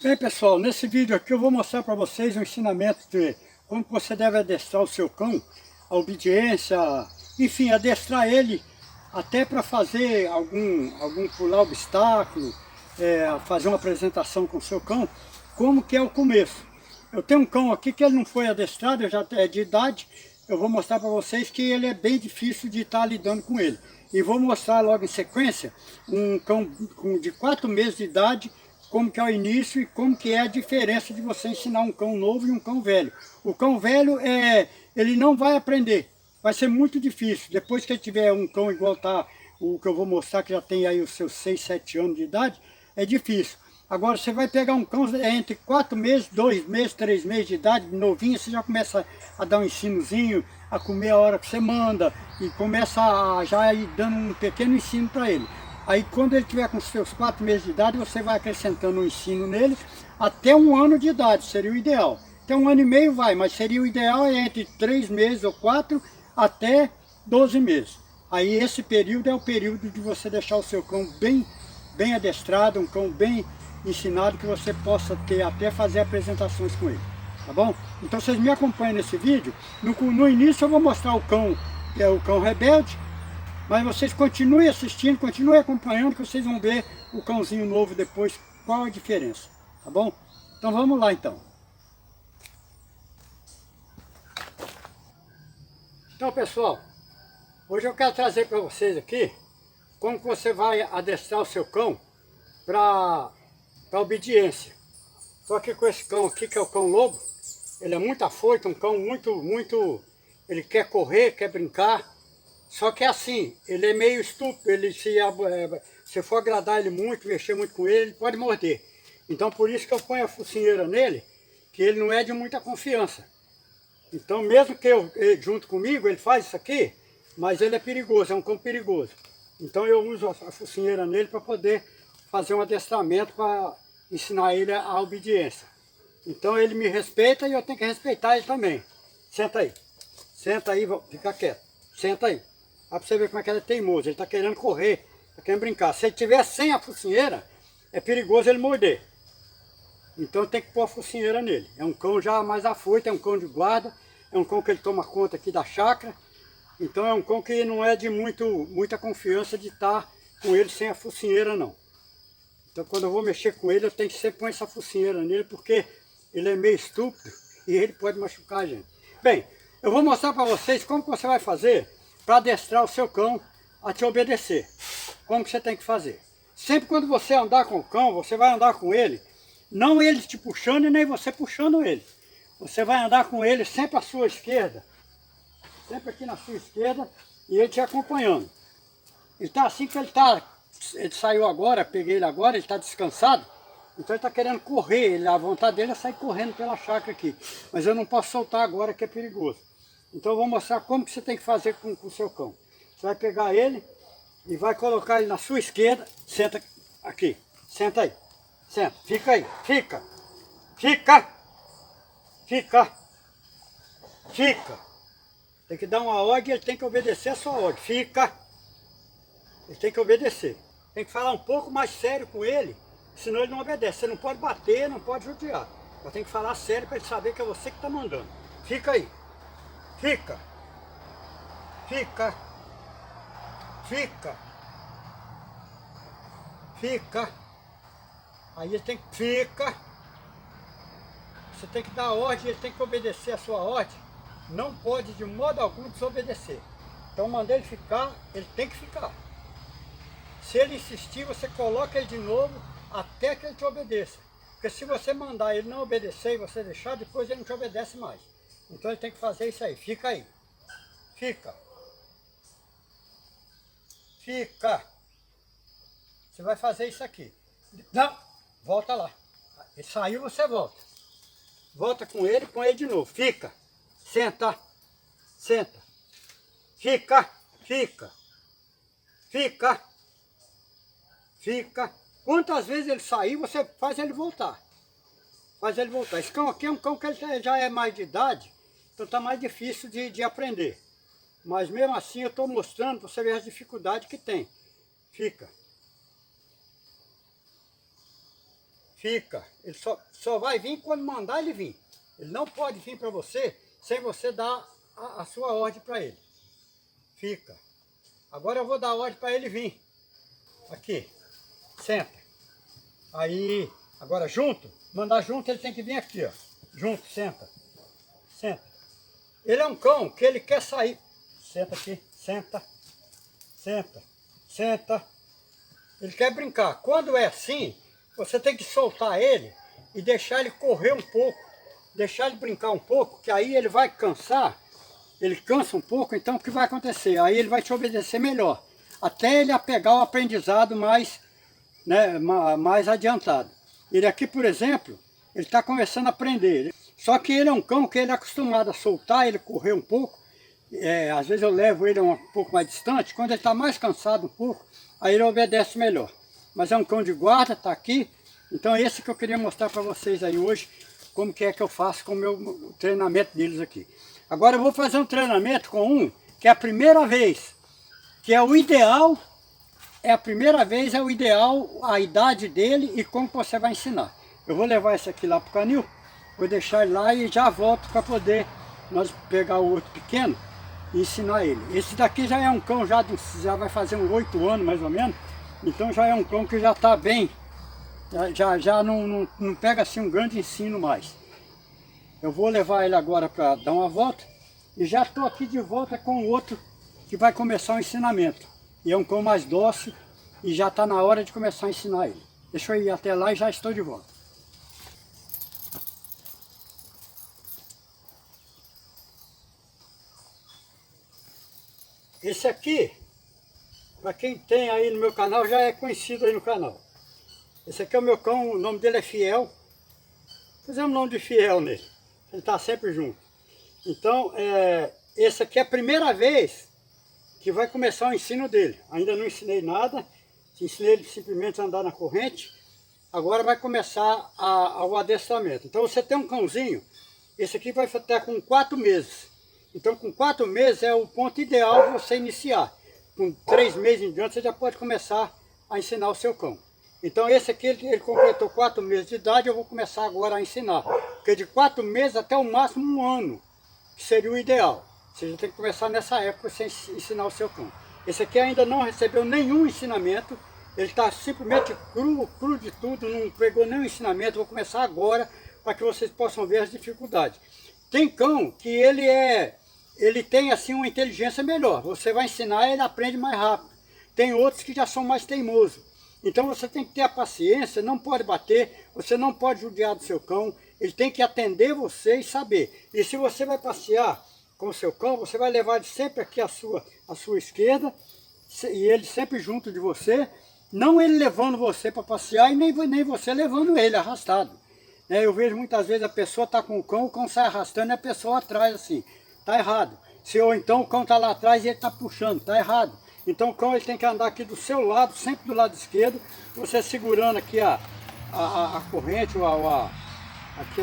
Bem, pessoal, nesse vídeo aqui eu vou mostrar para vocês um ensinamento de como você deve adestrar o seu cão, a obediência, enfim, adestrar ele até para fazer algum pular obstáculo, fazer uma apresentação com o seu cão, como que é o começo. Eu tenho um cão aqui que ele não foi adestrado, já é de idade, eu vou mostrar para vocês que ele é bem difícil de estar lidando com ele. E vou mostrar logo em sequência um cão de 4 meses de idade, como que é o início e como que é a diferença de você ensinar um cão novo e um cão velho. O cão velho, ele não vai aprender, vai ser muito difícil. Depois que ele tiver um cão igual tá o que eu vou mostrar, que já tem aí os seus 6, 7 anos de idade, é difícil. Agora você vai pegar um cão entre 4 meses, 2 meses, 3 meses de idade, novinho, você já começa a dar um ensinozinho, a comer a hora que você manda, e começa a já ir dando um pequeno ensino para ele. Aí quando ele tiver com seus 4 meses de idade, você vai acrescentando um ensino nele até 1 ano de idade, seria o ideal. Até 1 ano e meio vai, mas seria o ideal entre 3 meses ou 4 até 12 meses. Aí esse período é o período de você deixar o seu cão bem adestrado, um cão bem ensinado, que você possa até fazer apresentações com ele, tá bom? Então vocês me acompanham nesse vídeo. No início eu vou mostrar o cão, que é o cão rebelde, mas vocês continuem assistindo, continuem acompanhando, que vocês vão ver o cãozinho novo depois, qual a diferença, tá bom? Então vamos lá então. Então pessoal, hoje eu quero trazer para vocês aqui como que você vai adestrar o seu cão para obediência. Só que com esse cão aqui, que é o cão lobo, ele é muito afoito, um cão muito, ele quer correr, quer brincar. Só que é assim, ele é meio estúpido, ele se for agradar ele muito, mexer muito com ele, ele pode morder. Então por isso que eu ponho a focinheira nele, que ele não é de muita confiança. Então mesmo que ele, junto comigo, ele faz isso aqui, mas ele é perigoso, é um cão perigoso. Então eu uso a focinheira nele para poder fazer um adestramento, para ensinar ele a obediência. Então ele me respeita e eu tenho que respeitar ele também. Senta aí, fica quieto, senta aí. Para você ver como é que ele é teimoso, ele está querendo correr, está querendo brincar. Se ele tiver sem a focinheira, é perigoso ele morder. Então tem que pôr a focinheira nele. É um cão já mais afoito, é um cão de guarda, é um cão que ele toma conta aqui da chácara. Então é um cão que não é de muita confiança de estar com ele sem a focinheira não. Então quando eu vou mexer com ele, eu tenho que sempre pôr essa focinheira nele, porque ele é meio estúpido e ele pode machucar a gente. Bem, eu vou mostrar para vocês como que você vai fazer para adestrar o seu cão a te obedecer. Como que você tem que fazer. Sempre quando você andar com o cão, você vai andar com ele, não ele te puxando e nem você puxando ele. Você vai andar com ele sempre à sua esquerda, sempre aqui na sua esquerda, e ele te acompanhando. Ele está assim que ele saiu agora, peguei ele agora, ele está descansado, então ele está querendo correr, a vontade dele é sair correndo pela chácara aqui. Mas eu não posso soltar agora, que é perigoso. Então eu vou mostrar como que você tem que fazer com o seu cão. Você vai pegar ele e vai colocar ele na sua esquerda, senta aqui, senta aí, senta, fica aí, fica, tem que dar uma ordem e ele tem que obedecer a sua ordem, ele tem que obedecer. Tem que falar um pouco mais sério com ele, senão ele não obedece. Você não pode bater, não pode judiar, mas tem que falar sério para ele saber que é você que está mandando. Fica aí, fica, aí ele tem que, você tem que dar a ordem, ele tem que obedecer a sua ordem, não pode de modo algum desobedecer. Então mandei ele ficar, ele tem que ficar. Se ele insistir, você coloca ele de novo até que ele te obedeça. Porque se você mandar ele não obedecer e você deixar, depois ele não te obedece mais. Então ele tem que fazer isso aí, fica aí, fica. Você vai fazer isso aqui. Não, volta lá. Ele saiu, você volta. Volta com ele, põe ele de novo. Fica, senta, fica. Quantas vezes ele sair, você faz ele voltar. Esse cão aqui é um cão que ele já é mais de idade, então está mais difícil de aprender. Mas mesmo assim eu estou mostrando para você ver as dificuldades que tem. Fica. Fica. Ele só vai vir quando mandar ele vir. Ele não pode vir para você sem você dar a sua ordem para ele. Fica. Agora eu vou dar ordem para ele vir. Aqui. Senta. Aí, agora junto. Mandar junto, ele tem que vir aqui, ó. Junto, senta. Senta. Ele é um cão que ele quer sair. Senta aqui. Senta. Senta. Senta. Ele quer brincar. Quando é assim, você tem que soltar ele e deixar ele correr um pouco. Deixar ele brincar um pouco, que aí ele vai cansar. Ele cansa um pouco, então o que vai acontecer? Aí ele vai te obedecer melhor. Até ele pegar o aprendizado mais, né, mais adiantado. Ele aqui, por exemplo, ele está começando a aprender. Só que ele é um cão que ele é acostumado a soltar, ele correr um pouco. Às vezes eu levo ele um pouco mais distante. Quando ele está mais cansado um pouco, aí ele obedece melhor. Mas é um cão de guarda, está aqui. Então é esse que eu queria mostrar para vocês aí hoje, como que é que eu faço com o meu treinamento deles aqui. Agora eu vou fazer um treinamento com um, que é a primeira vez, que é o ideal, é o ideal, a idade dele e como você vai ensinar. Eu vou levar esse aqui lá para o canil, vou deixar ele lá e já volto para poder nós pegar o outro pequeno e ensinar ele. Esse daqui já é um cão, já vai fazer uns 8 anos mais ou menos, então já é um cão que já está bem, já não pega assim um grande ensino mais. Eu vou levar ele agora para dar uma volta e já estou aqui de volta com o outro que vai começar o ensinamento. E é um cão mais dócil e já está na hora de começar a ensinar ele. Deixa eu ir até lá e já estou de volta. Esse aqui, para quem tem aí no meu canal, já é conhecido aí no canal. Esse aqui é o meu cão, o nome dele é Fiel. Fizemos o nome de Fiel nele. Ele está sempre junto. Então, esse aqui é a primeira vez que vai começar o ensino dele. Ainda não ensinei nada, ensinei ele simplesmente a andar na corrente. Agora vai começar o adestramento. Então você tem um cãozinho, esse aqui vai estar com 4 meses. Então com 4 meses é o ponto ideal você iniciar. Com 3 meses em diante você já pode começar a ensinar o seu cão. Então esse aqui ele completou 4 meses de idade, eu vou começar agora a ensinar. Porque de 4 meses até o máximo 1 ano, que seria o ideal. Você já tem que começar nessa época sem ensinar o seu cão. Esse aqui ainda não recebeu nenhum ensinamento, ele está simplesmente cru de tudo, não pegou nenhum ensinamento, vou começar agora para que vocês possam ver as dificuldades. Tem cão que ele tem assim uma inteligência melhor, você vai ensinar ele aprende mais rápido. Tem outros que já são mais teimosos. Então você tem que ter a paciência, não pode bater, você não pode judiar do seu cão, ele tem que atender você e saber. E se você vai passear com o seu cão, você vai levar ele sempre aqui à sua esquerda, e ele sempre junto de você, não ele levando você para passear e nem você levando ele arrastado. Eu vejo muitas vezes a pessoa está com o cão sai arrastando e a pessoa atrás assim, está errado. Ou então o cão está lá atrás e ele está puxando, está errado. Então o cão ele tem que andar aqui do seu lado, sempre do lado esquerdo, você segurando aqui a corrente, aqui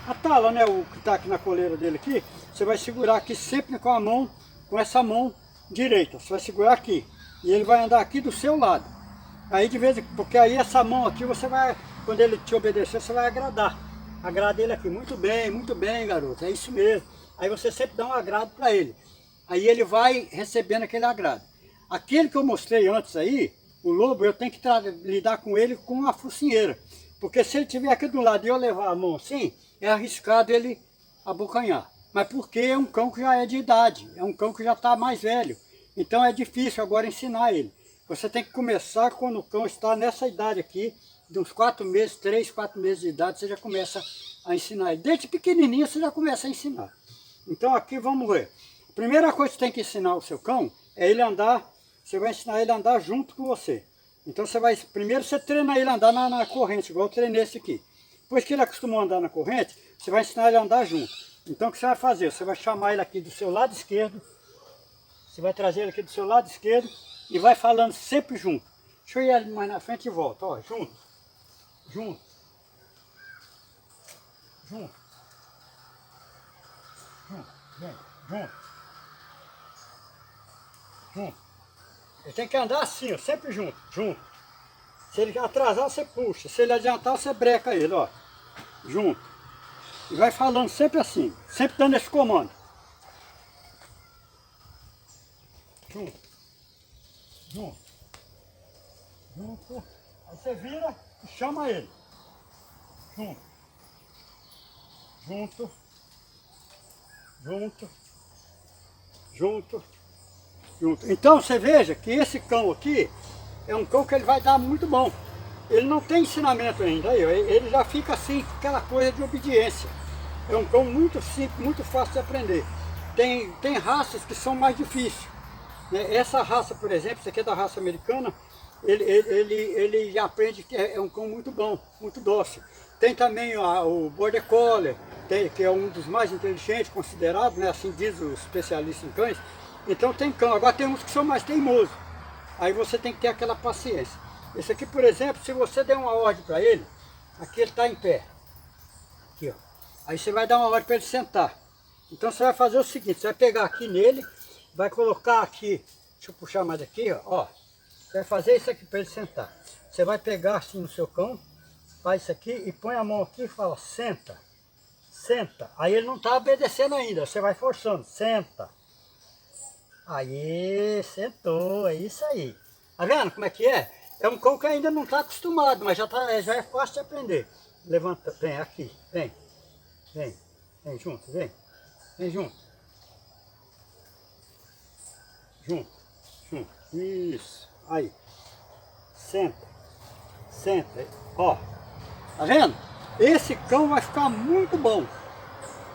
a tala, né, o que está aqui na coleira dele aqui, você vai segurar aqui sempre com a mão, com essa mão direita, você vai segurar aqui, e ele vai andar aqui do seu lado. Aí de vez em quando, porque aí essa mão aqui você vai, quando ele te obedecer, você vai agradar. Agrada ele aqui, muito bem garoto, é isso mesmo. Aí você sempre dá um agrado para ele. Aí ele vai recebendo aquele agrado. Aquele que eu mostrei antes aí, o lobo, eu tenho que lidar com ele com uma focinheira. Porque se ele estiver aqui do lado e eu levar a mão assim, é arriscado ele abocanhar. Mas porque é um cão que já é de idade, é um cão que já está mais velho. Então é difícil agora ensinar ele. Você tem que começar quando o cão está nessa idade aqui, de uns 4 meses, 3, 4 meses de idade, você já começa a ensinar ele. Desde pequenininho você já começa a ensinar. Então aqui vamos ver. A primeira coisa que você tem que ensinar o seu cão é ele andar, você vai ensinar ele a andar junto com você. Então primeiro você treina ele a andar na corrente, igual eu treinei esse aqui. Depois que ele acostumou a andar na corrente, você vai ensinar ele a andar junto. Então o que você vai fazer? Você vai chamar ele aqui do seu lado esquerdo, você vai trazer ele aqui do seu lado esquerdo e vai falando sempre junto. Deixa eu ir ali mais na frente e volta, ó, junto, junto, junto, junto, junto, junto. Ele tem que andar assim, ó, sempre junto, junto. Se ele atrasar, você puxa. Se ele adiantar, você breca ele, ó. Junto. E vai falando sempre assim. Sempre dando esse comando. Junto. Junto. Junto. Aí você vira e chama ele. Junto. Junto. Junto. Junto. Junto. Então você veja que esse cão aqui é um cão que ele vai dar muito bom. Ele não tem ensinamento ainda, aí, ele já fica assim, aquela coisa de obediência. É um cão muito simples, muito fácil de aprender. Tem raças que são mais difíceis. Né? Essa raça, por exemplo, esse aqui é da raça americana, ele já aprende que é um cão muito bom, muito dócil. Tem também o Border Collie, que é um dos mais inteligentes, considerado, né? Assim diz os especialistas em cães. Então tem cão, agora tem uns que são mais teimosos. Aí você tem que ter aquela paciência. Esse aqui, por exemplo, se você der uma ordem para ele, aqui ele está em pé. Aqui, ó. Aí você vai dar uma ordem para ele sentar. Então você vai fazer o seguinte, você vai pegar aqui nele, vai colocar aqui, deixa eu puxar mais aqui, ó. Você vai fazer isso aqui para ele sentar. Você vai pegar assim no seu cão, faz isso aqui e põe a mão aqui e fala, senta, senta. Aí ele não está obedecendo ainda, você vai forçando, senta. Aí, sentou, é isso aí. Tá vendo como é que é? É um cão que ainda não está acostumado, mas já é fácil de aprender. Levanta, vem aqui, vem junto, vem junto. Junto, isso, aí. Senta, ó. Tá vendo? Esse cão vai ficar muito bom.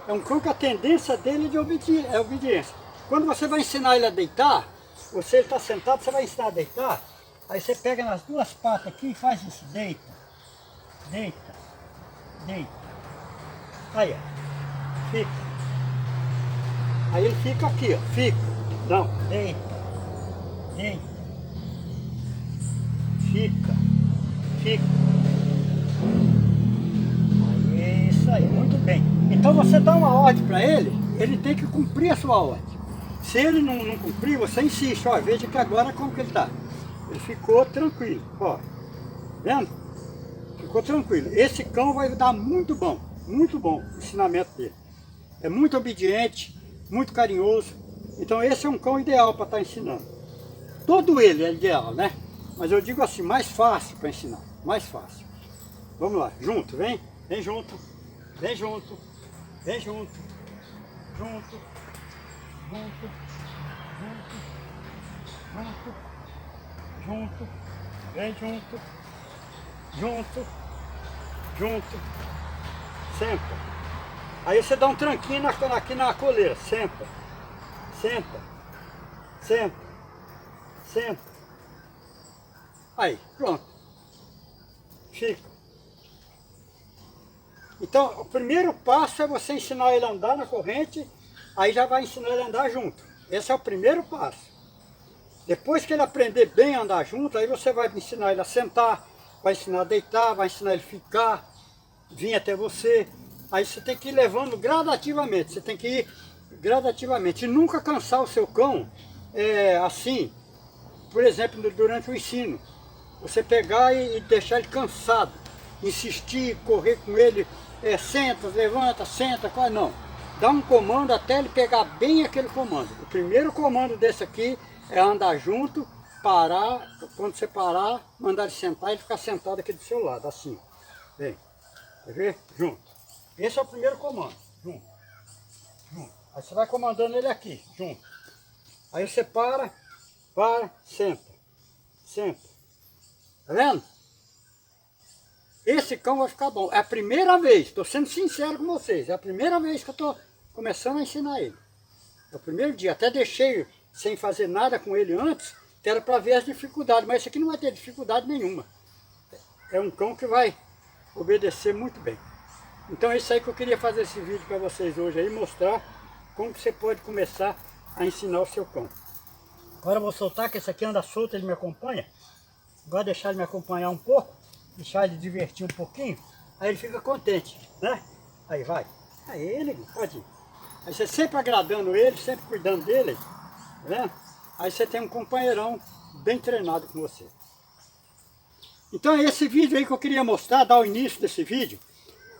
É um cão que a tendência dele é obediência. Quando você vai ensinar ele a deitar, ele está sentado, você vai ensinar a deitar, aí você pega nas duas patas aqui e faz isso, deita. Aí, ó, fica. Aí ele fica aqui, ó, fica. Não, deita. Fica. Aí, isso aí, muito bem. Então você dá uma ordem para ele, ele tem que cumprir a sua ordem. Se ele não cumprir, você insiste, ó, veja que agora como que ele está. Ele ficou tranquilo, ó, vendo? Ficou tranquilo. Esse cão vai dar muito bom o ensinamento dele. É muito obediente, muito carinhoso. Então esse é um cão ideal para estar ensinando. Todo ele é ideal, né? Mas eu digo assim, mais fácil para ensinar, mais fácil. Vamos lá, junto, vem junto, junto, vem junto, senta. Aí você dá um tranquinho aqui na coleira, senta. Aí, pronto. Fica. Então, o primeiro passo é você ensinar ele a andar na corrente, aí já vai ensinar ele a andar junto. Esse é o primeiro passo. Depois que ele aprender bem a andar junto, aí você vai ensinar ele a sentar, vai ensinar a deitar, vai ensinar ele a ficar, vir até você. Aí você tem que ir levando gradativamente, você tem que ir gradativamente. E nunca cansar o seu cão assim, por exemplo, durante o ensino. Você pegar e deixar ele cansado, insistir, correr com ele, senta, levanta, senta, quase não. Dá um comando até ele pegar bem aquele comando. O primeiro comando desse aqui é andar junto, parar, quando você parar, mandar ele sentar e ele ficar sentado aqui do seu lado, assim. Vem, quer ver? Junto. Esse é o primeiro comando, junto. Aí você vai comandando ele aqui, junto. Aí você para, senta. Tá vendo? Esse cão vai ficar bom. É a primeira vez, estou sendo sincero com vocês, é a primeira vez que eu estou começando a ensinar ele. É o primeiro dia, até deixei sem fazer nada com ele antes, que era para ver as dificuldades, mas esse aqui não vai ter dificuldade nenhuma. É um cão que vai obedecer muito bem. Então é isso aí que eu queria fazer esse vídeo para vocês hoje aí, mostrar como que você pode começar a ensinar o seu cão. Agora eu vou soltar, que esse aqui anda solto, ele me acompanha. Agora deixar ele me acompanhar um pouco, deixar ele divertir um pouquinho, aí ele fica contente, né? Aí vai. Aí ele pode ir. Aí você sempre agradando ele, sempre cuidando dele, tá vendo? Aí você tem um companheirão bem treinado com você. Então é esse vídeo aí que eu queria mostrar, dar o início desse vídeo,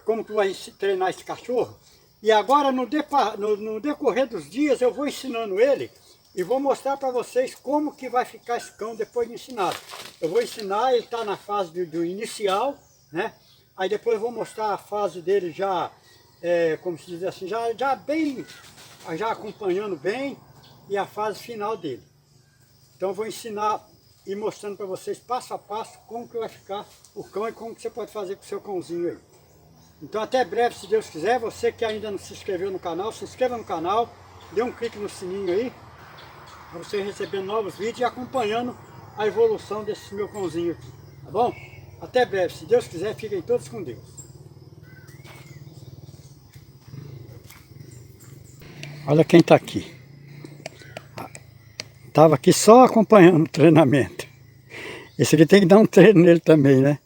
como que vai treinar esse cachorro. E agora no decorrer dos dias eu vou ensinando ele e vou mostrar para vocês como que vai ficar esse cão depois de ensinado. Eu vou ensinar, ele está na fase do inicial, né? Aí depois eu vou mostrar a fase dele já, como se diz assim, já bem, já acompanhando bem, e a fase final dele. Então eu vou ensinar e mostrando para vocês passo a passo como que vai ficar o cão e como que você pode fazer com o seu cãozinho aí. Então até breve, se Deus quiser. Você que ainda não se inscreveu no canal, se inscreva no canal, dê um clique no sininho aí, para você receber novos vídeos e acompanhando a evolução desse meu cãozinho aqui, tá bom? Até breve, se Deus quiser, fiquem todos com Deus. Olha quem está aqui. Estava aqui só acompanhando o treinamento. Esse aqui tem que dar um treino nele também, né?